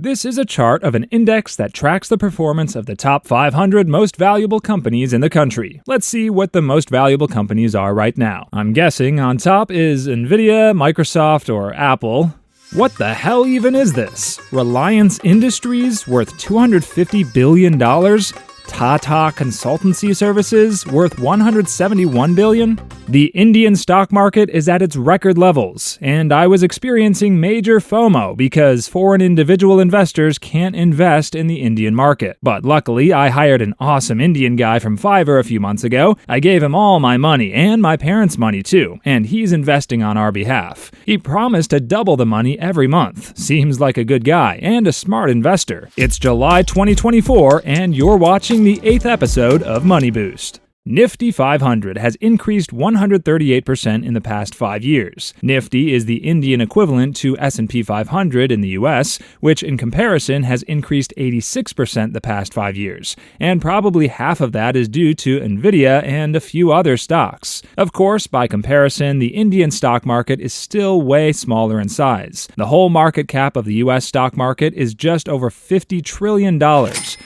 This is a chart of an index that tracks the performance of the top 500 most valuable companies in the country. Let's see what the most valuable companies are right now. I'm guessing on top is Nvidia, Microsoft, or Apple. What the hell even is this? Reliance Industries worth $250 billion? Tata Consultancy Services worth $171 billion? The Indian stock market is at its record levels, and I was experiencing major FOMO because foreign individual investors can't invest in the Indian market. But luckily, I hired an awesome Indian guy from Fiverr a few months ago. I gave him all my money, and my parents' money too, and he's investing on our behalf. He promised to double the money every month. Seems like a good guy, and a smart investor. It's July 2024, and you're watching the 8th episode of Money Boost. Nifty 500 has increased 138% in the past 5 years. Nifty is the Indian equivalent to S&P 500 in the US, which in comparison has increased 86% the past 5 years, and probably half of that is due to Nvidia and a few other stocks. Of course, by comparison, the Indian stock market is still way smaller in size. The whole market cap of the US stock market is just over $50 trillion,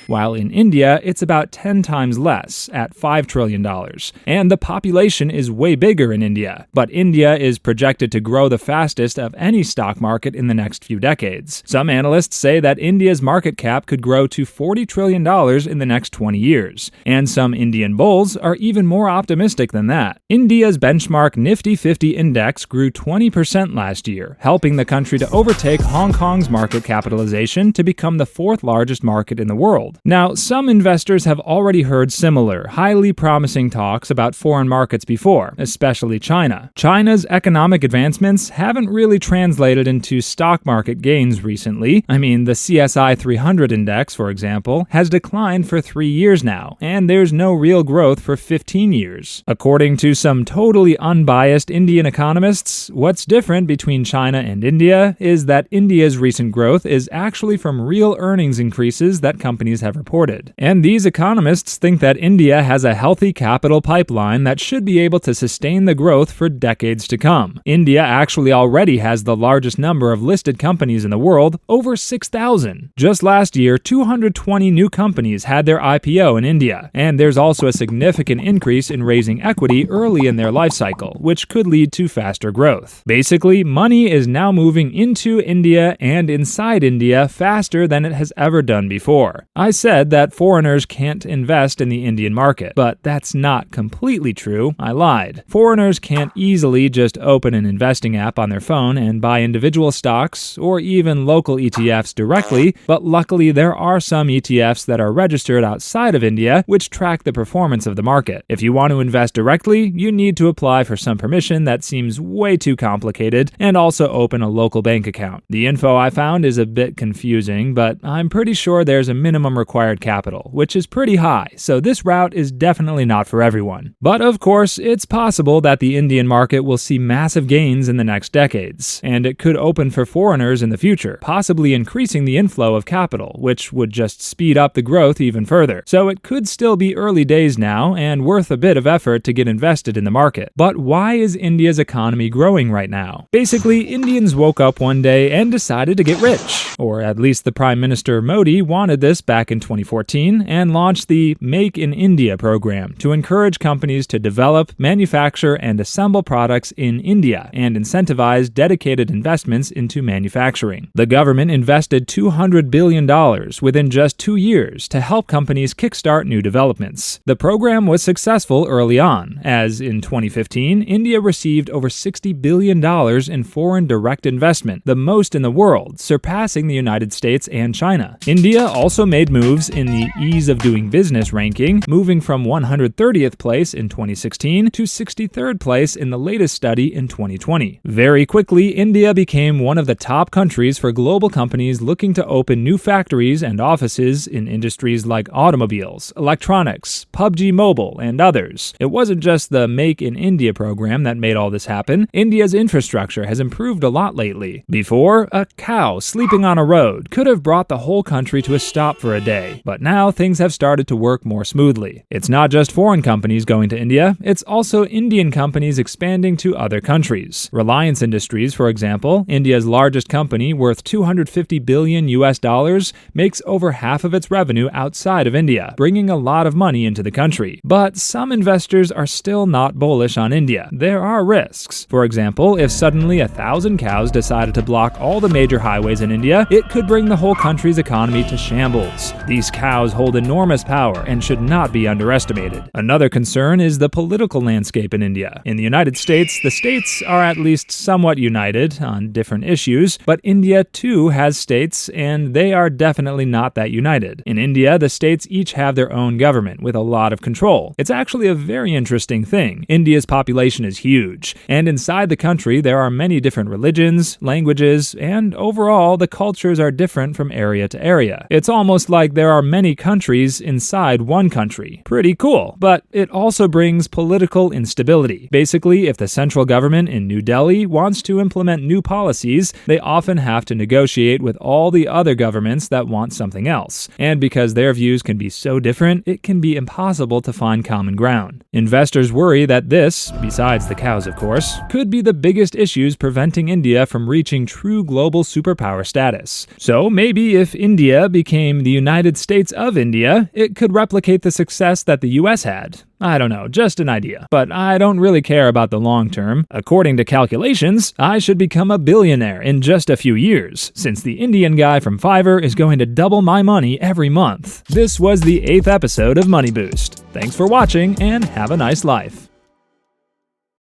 while in India it's about 10 times less, at $5 trillion. And the population is way bigger in India. But India is projected to grow the fastest of any stock market in the next few decades. Some analysts say that India's market cap could grow to $40 trillion in the next 20 years. And some Indian bulls are even more optimistic than that. India's benchmark Nifty 50 index grew 20% last year, helping the country to overtake Hong Kong's market capitalization to become the 4th largest market in the world. Now, some investors have already heard similar, highly promising talks about foreign markets before, especially China. China's economic advancements haven't really translated into stock market gains recently. I mean, the CSI 300 index, for example, has declined for 3 years now, and there's no real growth for 15 years. According to some totally unbiased Indian economists, what's different between China and India is that India's recent growth is actually from real earnings increases that companies have reported. And these economists think that India has a healthy capital pipeline that should be able to sustain the growth for decades to come. India actually already has the largest number of listed companies in the world, over 6,000. Just last year, 220 new companies had their IPO in India, and there's also a significant increase in raising equity early in their life cycle, which could lead to faster growth. Basically, money is now moving into India and inside India faster than it has ever done before. I said that foreigners can't invest in the Indian market, but that's not completely true. I lied. Foreigners can't easily just open an investing app on their phone and buy individual stocks or even local ETFs directly, but luckily there are some ETFs that are registered outside of India which track the performance of the market. If you want to invest directly, you need to apply for some permission that seems way too complicated and also open a local bank account. The info I found is a bit confusing, but I'm pretty sure there's a minimum required capital, which is pretty high, so this route is definitely not for everyone. But of course, it's possible that the Indian market will see massive gains in the next decades, and it could open for foreigners in the future, possibly increasing the inflow of capital, which would just speed up the growth even further. So it could still be early days now, and worth a bit of effort to get invested in the market. But why is India's economy growing right now? Basically, Indians woke up one day and decided to get rich. Or at least the Prime Minister Modi wanted this back in 2014 and launched the Make in India program to encourage companies to develop, manufacture, and assemble products in India and incentivize dedicated investments into manufacturing. The government invested $200 billion within just 2 years to help companies kickstart new developments. The program was successful early on, as in 2015, India received over $60 billion in foreign direct investment, the most in the world, surpassing the United States and China. India also made moves in the ease of doing business ranking, moving from 130th place in 2016 to 63rd place in the latest study in 2020. Very quickly, India became one of the top countries for global companies looking to open new factories and offices in industries like automobiles, electronics, PUBG Mobile, and others. It wasn't just the Make in India program that made all this happen. India's infrastructure has improved a lot lately. Before, a cow sleeping on a road could have brought the whole country to a stop for a day, but now things have started to work more smoothly. It's not just foreign companies going to India, it's also Indian companies expanding to other countries. Reliance Industries, for example, India's largest company worth $250 billion US, makes over half of its revenue outside of India, bringing a lot of money into the country. But some investors are still not bullish on India. There are risks. For example, if suddenly 1,000 cows decided to block all the major highways in India, it could bring the whole country's economy to shambles. These cows hold enormous power and should not be underestimated. Another concern is the political landscape in India. In the United States, the states are at least somewhat united on different issues, but India too has states, and they are definitely not that united. In India, the states each have their own government with a lot of control. It's actually a very interesting thing. India's population is huge, and inside the country there are many different religions, languages, and overall the cultures are different from area to area. It's almost like there are many countries inside one country. Pretty cool, but it also brings political instability. Basically, if the central government in New Delhi wants to implement new policies, they often have to negotiate with all the other governments that want something else. And because their views can be so different, it can be impossible to find common ground. Investors worry that this, besides the cows of course, could be the biggest issues preventing India from reaching true global superpower status. So maybe if India became the United States of India, it could replicate the success that the US had. I don't know, just an idea. But I don't really care about the long term. According to calculations, I should become a billionaire in just a few years, since the Indian guy from Fiverr is going to double my money every month. This was the 8th episode of Money Boost. Thanks for watching, and have a nice life.